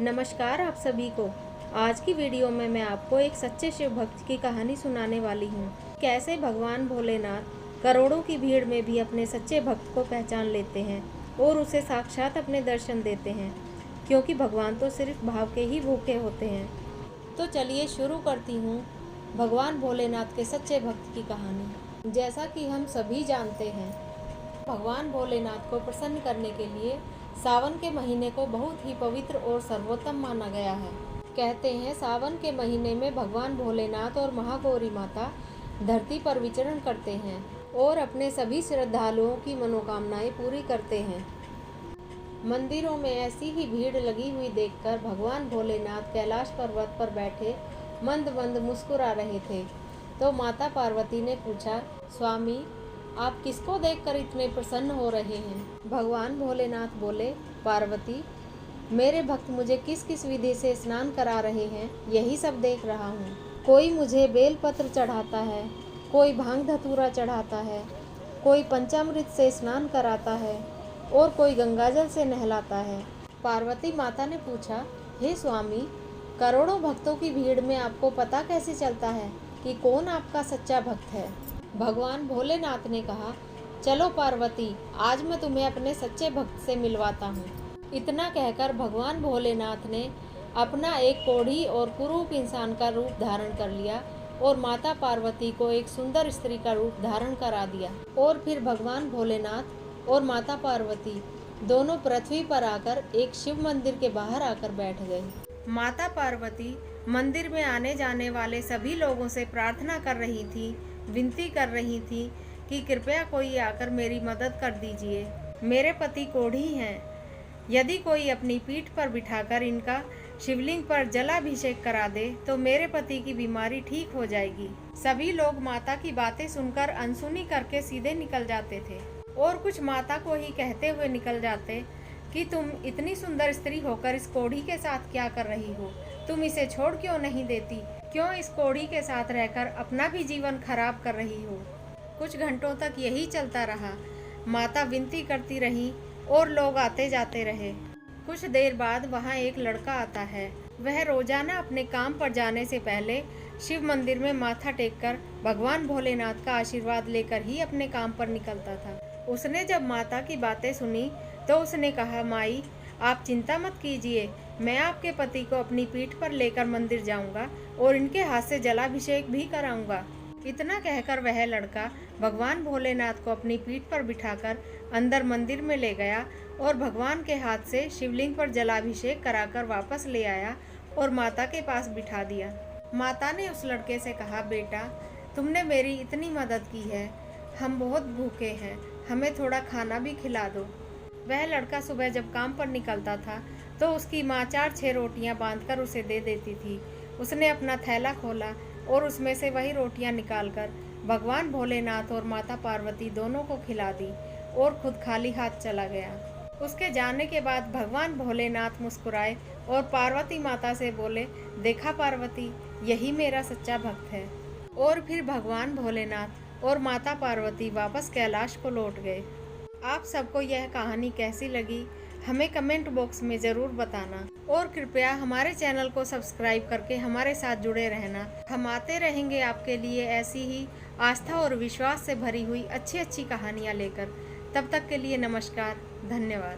नमस्कार आप सभी को। आज की वीडियो में मैं आपको एक सच्चे शिव भक्त की कहानी सुनाने वाली हूँ। कैसे भगवान भोलेनाथ करोड़ों की भीड़ में भी अपने सच्चे भक्त को पहचान लेते हैं और उसे साक्षात अपने दर्शन देते हैं, क्योंकि भगवान तो सिर्फ भाव के ही भूखे होते हैं। तो चलिए शुरू करती हूँ भगवान भोलेनाथ के सच्चे भक्त की कहानी। जैसा कि हम सभी जानते हैं, भगवान भोलेनाथ को प्रसन्न करने के लिए सावन के महीने को बहुत ही पवित्र और सर्वोत्तम माना गया है। कहते हैं सावन के महीने में भगवान भोलेनाथ और महागौरी माता धरती पर विचरण करते हैं और अपने सभी श्रद्धालुओं की मनोकामनाएं पूरी करते हैं। मंदिरों में ऐसी ही भीड़ लगी हुई देखकर भगवान भोलेनाथ कैलाश पर्वत पर बैठे मंद मंद मुस्कुरा रहे थे। तो माता पार्वती ने पूछा, स्वामी आप किसको देखकर इतने प्रसन्न हो रहे हैं? भगवान भोलेनाथ बोले, पार्वती मेरे भक्त मुझे किस किस विधि से स्नान करा रहे हैं यही सब देख रहा हूँ। कोई मुझे बेलपत्र चढ़ाता है, कोई भांग धतूरा चढ़ाता है, कोई पंचामृत से स्नान कराता है और कोई गंगाजल से नहलाता है। पार्वती माता ने पूछा, हे स्वामी करोड़ों भक्तों की भीड़ में आपको पता कैसे चलता है कि कौन आपका सच्चा भक्त है? भगवान भोलेनाथ ने कहा, चलो पार्वती आज मैं तुम्हें अपने सच्चे भक्त से मिलवाता हूँ। इतना कहकर भगवान भोलेनाथ ने अपना एक कोढ़ी और कुरूप इंसान का रूप धारण कर लिया और माता पार्वती को एक सुंदर स्त्री का रूप धारण करा दिया। और फिर भगवान भोलेनाथ और माता पार्वती दोनों पृथ्वी पर आकर एक शिव मंदिर के बाहर आकर बैठ गए। माता पार्वती मंदिर में आने जाने वाले सभी लोगों से प्रार्थना कर रही थी, विनती कर रही थी कि कृपया कोई आकर मेरी मदद कर दीजिए। मेरे पति कोढ़ी हैं, यदि कोई अपनी पीठ पर बिठाकर इनका शिवलिंग पर जलाभिषेक करा दे तो मेरे पति की बीमारी ठीक हो जाएगी। सभी लोग माता की बातें सुनकर अनसुनी करके सीधे निकल जाते थे और कुछ माता को ही कहते हुए निकल जाते कि तुम इतनी सुंदर स्त्री होकर इस कोढ़ी के साथ क्या कर रही हो? तुम इसे छोड़ क्यों नहीं देती? क्यों इस कोढ़ी के साथ रहकर अपना भी जीवन खराब कर रही हो? कुछ घंटों तक यही चलता रहा। माता विनती करती रही और लोग आते जाते रहे। कुछ देर बाद वहाँ एक लड़का आता है। वह रोजाना अपने काम पर जाने से पहले शिव मंदिर में माथा टेककर भगवान भोलेनाथ का आशीर्वाद लेकर ही अपने काम पर निकलता था। उसने जब माता की बातें सुनी तो उसने कहा, माई आप चिंता मत कीजिए, मैं आपके पति को अपनी पीठ पर लेकर मंदिर जाऊंगा और इनके हाथ से जलाभिषेक भी कराऊंगा। इतना कहकर वह लड़का भगवान भोलेनाथ को अपनी पीठ पर बिठाकर अंदर मंदिर में ले गया और भगवान के हाथ से शिवलिंग पर जलाभिषेक कराकर वापस ले आया और माता के पास बिठा दिया। माता ने उस लड़के से कहा, बेटा तुमने मेरी इतनी मदद की है, हम बहुत भूखे हैं, हमें थोड़ा खाना भी खिला दो। वह लड़का सुबह जब काम पर निकलता था तो उसकी माँ 4-6 रोटियां बांधकर उसे दे देती थी। उसने अपना थैला खोला और उसमें से वही रोटियां निकालकर भगवान भोलेनाथ और माता पार्वती दोनों को खिला दी और खुद खाली हाथ चला गया। उसके जाने के बाद भगवान भोलेनाथ मुस्कुराए और पार्वती माता से बोले, देखा पार्वती यही मेरा सच्चा भक्त है। और फिर भगवान भोलेनाथ और माता पार्वती वापस कैलाश को लौट गए। आप सबको यह कहानी कैसी लगी हमें कमेंट बॉक्स में ज़रूर बताना और कृपया हमारे चैनल को सब्सक्राइब करके हमारे साथ जुड़े रहना। हम आते रहेंगे आपके लिए ऐसी ही आस्था और विश्वास से भरी हुई अच्छी अच्छी कहानियाँ लेकर। तब तक के लिए नमस्कार, धन्यवाद।